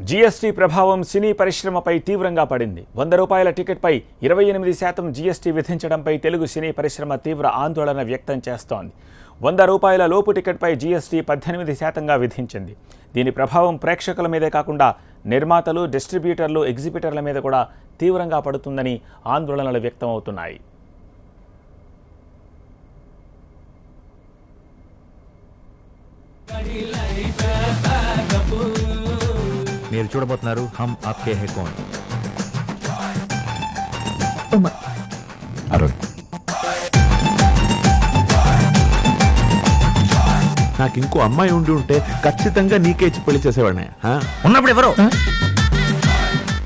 GST ప్రభావం సినీ పరిశ్రమపై తీవ్రంగా పడింది. 100 రూపాయల టికెట్పై 28% జీఎస్టీ విధించడంపై తెలుగు సినీ పరిశ్రమ తీవ్ర ఆందోళన వ్యక్తం చేస్తోంది. 100 రూపాయల లోపు టికెట్పై జీఎస్టీ 18%గా విధించింది. దీని ప్రభావం ప్రేక్షకుల మీదే కాకుండా నిర్మాతలు, డిస్ట్రిబ్యూటర్లు, ఎగ్జిబిటర్ల మీద కూడా తీవ్రంగా పడుతుందని ఆందోళనలు వ్యక్తమవుతున్నాయి. మీరు చూడబోతున్నారు హమ్ ఆప్కే హై కౌన్. అరుణ్, నాకు ఇంకో అమ్మాయి ఉంటే ఖచ్చితంగా నీకే ఇచ్చి పెళ్లి చేసేవాడిని. ఉన్నప్పుడు ఎవరో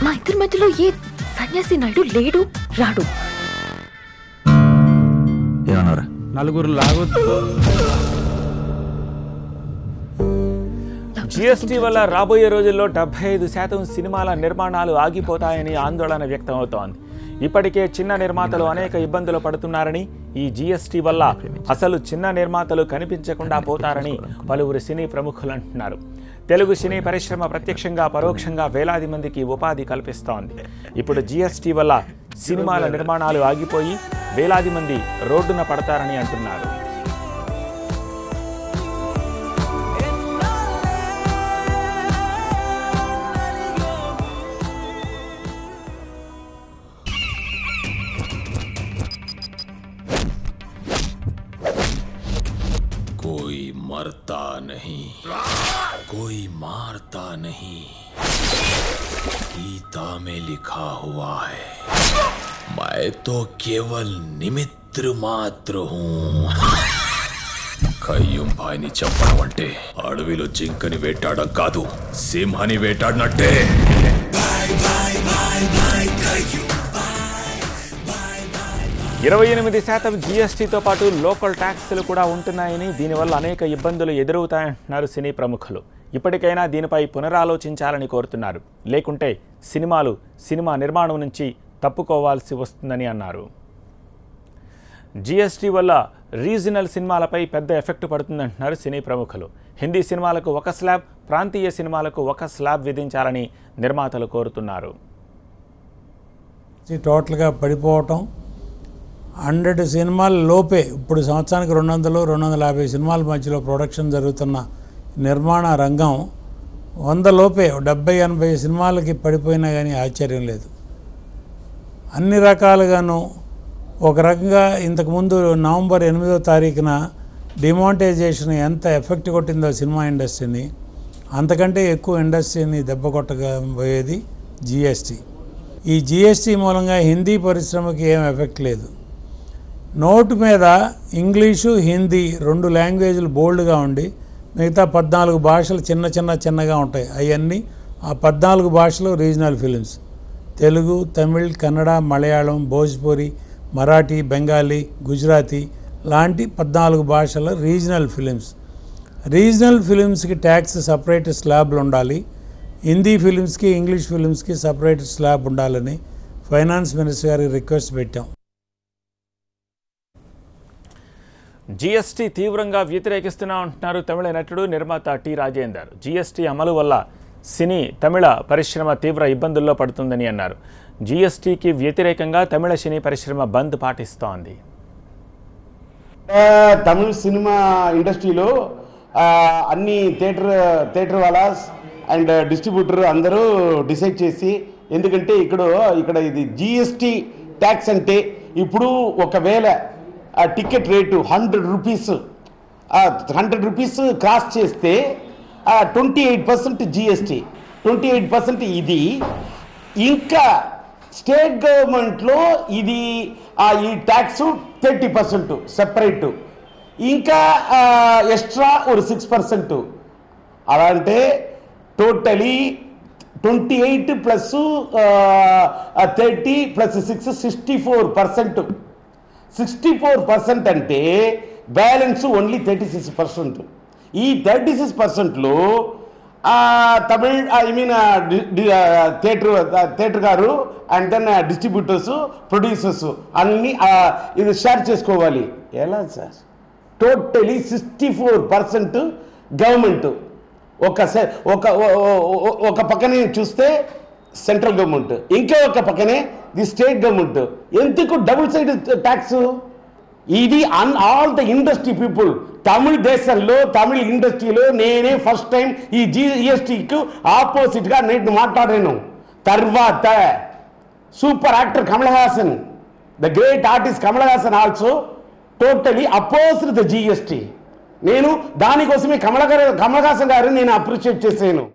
మా ఇద్దరి మధ్యలో ఏ సన్యాసి నాయుడు లేడు రాడు. ఏమన్నారా? నలుగురు లాగు. జీఎస్టీ వల్ల రాబోయే రోజుల్లో 75% సినిమాల నిర్మాణాలు ఆగిపోతాయని ఆందోళన వ్యక్తమవుతోంది. ఇప్పటికే చిన్న నిర్మాతలు అనేక ఇబ్బందులు పడుతున్నారని, ఈ జీఎస్టీ వల్ల అసలు చిన్న నిర్మాతలు కనిపించకుండా పోతారని పలువురు సినీ ప్రముఖులు అంటున్నారు. తెలుగు సినీ పరిశ్రమ ప్రత్యక్షంగా పరోక్షంగా వేలాది మందికి ఉపాధి కల్పిస్తోంది. ఇప్పుడు జీఎస్టీ వల్ల సినిమాల నిర్మాణాలు ఆగిపోయి వేలాది మంది రోడ్డున పడతారని అంటున్నారు. कोई मरता नहीं, कोई मारता नहीं, गीता में लिखा हुआ है, मैं तो केवल निमित्त मात्र हूँ. కయ్యూం భాయ్ని చెప్పడం అంటే అడవిలో జింకని వేటాడడం కాదు, సింహాన్ని వేటాడినట్టే. 28% జీఎస్టీతో పాటు లోకల్ ట్యాక్సులు కూడా ఉంటున్నాయని, దీనివల్ల అనేక ఇబ్బందులు ఎదురవుతాయంటున్నారు సినీ ప్రముఖులు. ఇప్పటికైనా దీనిపై పునరాలోచించాలని కోరుతున్నారు. లేకుంటే సినిమా నిర్మాణం నుంచి తప్పుకోవాల్సి వస్తుందని అన్నారు. జీఎస్టీ వల్ల రీజనల్ సినిమాలపై పెద్ద ఎఫెక్ట్ పడుతుందంటున్నారు సినీ ప్రముఖులు. హిందీ సినిమాలకు ఒక స్లాబ్, ప్రాంతీయ సినిమాలకు ఒక స్లాబ్ విధించాలని నిర్మాతలు కోరుతున్నారు. టోటల్గా పడిపోవటం, 100 సినిమాల లోపే, ఇప్పుడు సంవత్సరానికి 200-250 సినిమాల మధ్యలో ప్రొడక్షన్ జరుగుతున్న నిర్మాణ రంగం 100 లోపే 70-80 సినిమాలకి పడిపోయినా కానీ ఆశ్చర్యం లేదు. అన్ని రకాలుగాను ఒక రకంగా ఇంతకుముందు నవంబర్ 8వ తారీఖున డిమానిటైజేషన్ ఎంత ఎఫెక్ట్ కొట్టిందో సినిమా ఇండస్ట్రీని, అంతకంటే ఎక్కువ ఇండస్ట్రీని దెబ్బ కొట్టబోయేది జీఎస్టీ. ఈ జీఎస్టీ మూలంగా హిందీ పరిశ్రమకి ఏం ఎఫెక్ట్ లేదు. నోటు మీద ఇంగ్లీషు, హిందీ 2 లాంగ్వేజ్లు బోల్డ్గా ఉండి మిగతా 14 భాషలు చిన్నగా ఉంటాయి. అవన్నీ ఆ 14 భాషలు రీజనల్ ఫిలిమ్స్. తెలుగు, తమిళ్, కన్నడ, మలయాళం, భోజ్పురి, మరాఠీ, బెంగాలీ, గుజరాతీ లాంటి 14 భాషల రీజనల్ ఫిలిమ్స్. రీజనల్ ఫిలిమ్స్కి ట్యాక్స్ సపరేట్ స్లాబ్లు ఉండాలి. హిందీ ఫిలిమ్స్కి, ఇంగ్లీష్ ఫిలిమ్స్కి సపరేట్ స్లాబ్ ఉండాలని ఫైనాన్స్ మినిస్టర్ గారికి రిక్వెస్ట్ పెట్టాం. జీఎస్టీ తీవ్రంగా వ్యతిరేకిస్తున్నామంటున్నారు తమిళ నటుడు, నిర్మాత టి రాజేందర్. జీఎస్టీ అమలు వల్ల తమిళ పరిశ్రమ తీవ్ర ఇబ్బందుల్లో పడుతుందని అన్నారు. జీఎస్టీకి వ్యతిరేకంగా తమిళ సినీ పరిశ్రమ బంద్ పాటిస్తోంది. తమిళ సినిమా ఇండస్ట్రీలో అన్ని థియేటర్ వాలాస్ అండ్ డిస్ట్రిబ్యూటర్ అందరూ డిసైడ్ చేసి, ఎందుకంటే ఇక్కడ ఇది జీఎస్టీ ట్యాక్స్ అంటే ఇప్పుడు ఒకవేళ టికెట్ రేటు 100 రూపీస్ క్రాస్ చేస్తే 28% జీఎస్టీ, 28% ఇది. ఇంకా స్టేట్ గవర్నమెంట్లో ఇది ఈ ట్యాక్స్ 30% సెపరేట్, ఇంకా ఎక్స్ట్రా ఒక 6%. అలా అంటే టోటలీ 28 ప్లస్ 30 ప్లస్ 6 64%. 64% అంటే బ్యాలెన్స్ ఓన్లీ 36%. ఈ 36%లో తమిళ్ థియేటర్ గారు అండ్ దెన్ డిస్ట్రిబ్యూటర్స్, ప్రొడ్యూసర్స్ అన్నీ ఇది షేర్ చేసుకోవాలి. ఎలా సార్? టోటలీ 64% గవర్నమెంట్, ఒక పక్కనే చూస్తే సెంట్రల్ గవర్నమెంట్, ఇంకో ఒక పక్కనే ది స్టేట్ గవర్నమెంట్. ఎందుకు డబుల్ సైడ్ ట్యాక్స్? ఇది ఆల్ ద ఇండస్ట్రీ పీపుల్ తమిళ దేశంలో తమిళ ఇండస్ట్రీలో నేనే ఫస్ట్ టైం ఈ జిఎస్టీకి ఆపోజిట్గా నేను మాట్లాడాను. తర్వాత super actor Kamal Haasan, the great artist Kamal Haasan also totally opposed the GST. నేను దానికోసమే కమల్ హాసన్ గారిని నేను అప్రిషియేట్ చేశాను.